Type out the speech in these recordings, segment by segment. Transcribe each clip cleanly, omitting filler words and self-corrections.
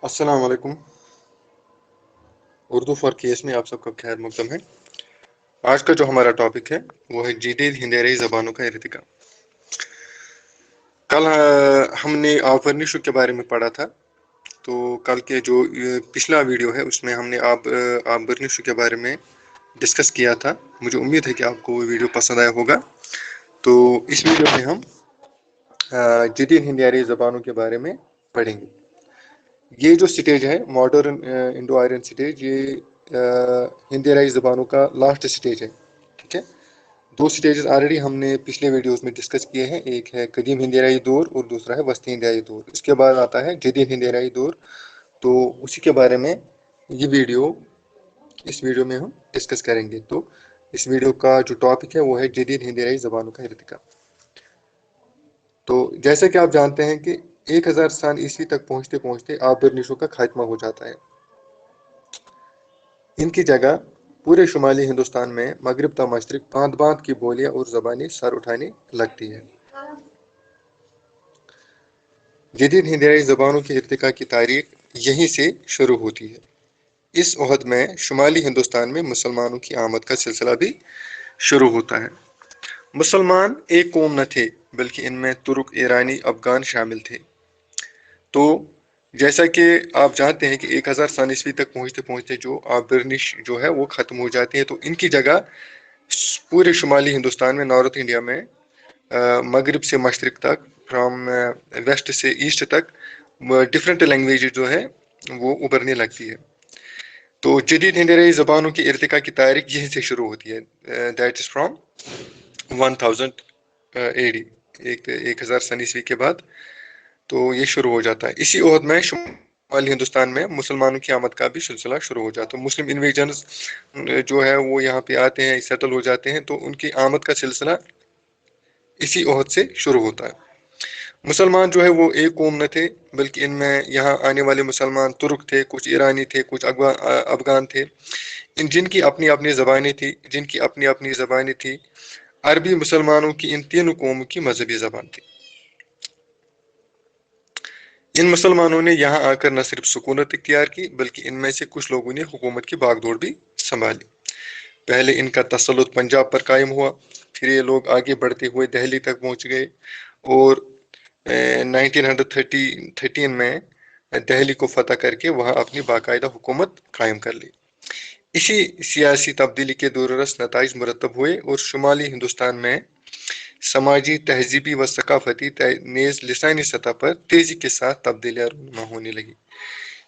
अस्सलाम वालेकुम। Urdu for case में आप सबका खैर मकदम है। आज का जो हमारा टॉपिक है वो है जदीद हिंदेरी ज़बानों का इर्तिका। कल हमने आफरनिशु के बारे में पढ़ा था। तो कल के जो पिछला वीडियो है उसमें हमने आफरनिशु के बारे में डिस्कस किया था। मुझे उम्मीद है कि आपको वो वीडियो पसंद आया होगा। तो इस वीडियो में हम जदीद हिंदेरी ज़बानों के बारे में पढ़ेंगे। ये जो स्टेज है मॉडर्न इंडो आर्यन स्टेज, ये हिंदेराई ज़बानों का लास्ट स्टेज है। ठीक है, दो स्टेजेस ऑलरेडी हमने पिछले वीडियोस में डिस्कस किए हैं। एक है कदीम हिंदेराई दौर और दूसरा है वस्ती हिंदेराई दौर। इसके बाद आता है जदीद हिंदेराई दौर। तो उसी के बारे में ये इस वीडियो में हम डिस्कस करेंगे। तो इस वीडियो का जो टॉपिक है वो है जदीद हिंदेराई ज़बानों का इर्तिका। तो जैसे कि आप जानते हैं कि 1000 साल ईस्वी तक पहुंचते पहुंचते आबरनिशों का खात्मा हो जाता है। इनकी जगह पूरे शुमाली हिंदुस्तान में मगरिब ता मशरिक बांध बांध की बोलियां और ज़बानें सर उठाने लगती है। जदीद हिंदेराई ज़बानों की इर्तिका की तारीख यहीं से शुरू होती है। इस ओहद में शुमाली हिंदुस्तान में मुसलमानों की आमद का सिलसिला भी शुरू होता है। मुसलमान एक कौम न थे, बल्कि इनमें तुर्क, ईरानी, अफगान शामिल थे। तो जैसा कि आप जानते हैं कि 1000 साल ईस्वी तक पहुंचते पहुंचते जो आबरनिश जो है वो ख़त्म हो जाती है। तो इनकी जगह पूरे शुमाली हिंदुस्तान में, नॉर्थ इंडिया में, मगरिब से मशरिक तक, फ्राम वेस्ट से ईस्ट तक डिफरेंट लैंग्वेज जो है वो उभरने लगती है। तो जदीद हिंदेराई ज़बानों की इर्तिका की तारीख यहीं से शुरू होती है। दैट इज़ फ्राम 1000 AD, 1000 सन ईस्वी के बाद तो ये शुरू हो जाता है। इसी ओहद में शुमाली हिंदुस्तान में मुसलमानों की आमद का भी सिलसिला शुरू हो जाता है। मुस्लिम इन्वेजन्स जो है वो यहाँ पे आते हैं, सेटल हो जाते हैं। तो उनकी आमद का सिलसिला इसी ओहद से शुरू होता है। मुसलमान जो है वो एक कौम न थे, बल्कि इनमें यहाँ आने वाले मुसलमान तुर्क थे, कुछ ईरानी थे, कुछ अफगान थे। जिनकी अपनी अपनी ज़बानें थी। अरबी मुसलमानों की इन तीनों कौमों की मजहबी ज़बान थी। इन मुसलमानों ने यहाँ आकर न सिर्फ सुकूनत इख्तियार की, बल्कि इनमें से कुछ लोगों ने हुकूमत की बागडोर भी संभाली। पहले इनका तसल्लुत पंजाब पर कायम हुआ, फिर ये लोग आगे बढ़ते हुए दिल्ली तक पहुँच गए और 1913 में दिल्ली को फतह करके वहाँ अपनी बाकायदा हुकूमत कायम कर ली। इसी सियासी तब्दीली के दूररस नताइज मुरतब हुए और शुमाली हिंदुस्तान में समाजी, तहजीबी व सकाफती नेज़ लिसानी सतह पर तेजी के साथ तब्दीलियाँ रूनुमा होने लगी।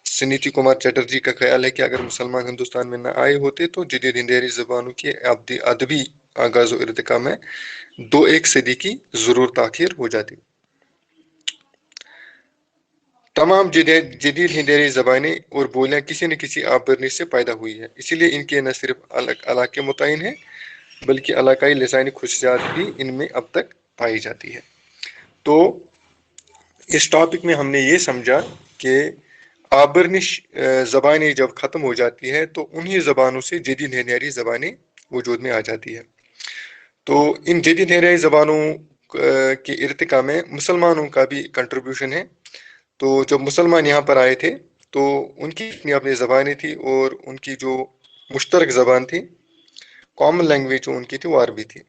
सुनीति कुमार चटर्जी का ख्याल है कि अगर मुसलमान हिंदुस्तान में न आए होते तो जदीद हिंदेरी ज़बानों के अदबी आगाज़ व इर्तिका में 2-1 सदी की ज़रूर ताख़ीर हो जाती। तमाम जदीद हिंदेरी ज़बानें और बोलियाँ किसी न किसी आबरनिश से पैदा हुई है। इसीलिए इनके न सिर्फ अलग इलाके मुतय्यन हैं, बल्कि इलाकाई लिसानी खुसूसियात भी इनमें अब तक पाई जाती है। तो इस टॉपिक में हमने ये समझा कि आबरनिश ज़बानें जब ख़त्म हो जाती है तो उन्हीं ज़बानों से जदीद हिंदेरी ज़बानें वजूद में आ जाती है। तो इन जदीद हिंदेरी ज़बानों के इर्तिका में मुसलमानों का भी कंट्रीब्यूशन है। तो जब मुसलमान यहाँ पर आए थे तो उनकी अपनी अपनी ज़बानें थी और उनकी जो मुश्तरक ज़बान थी, कॉमन लैंग्वेज जो उनकी थी वो अरबी थी।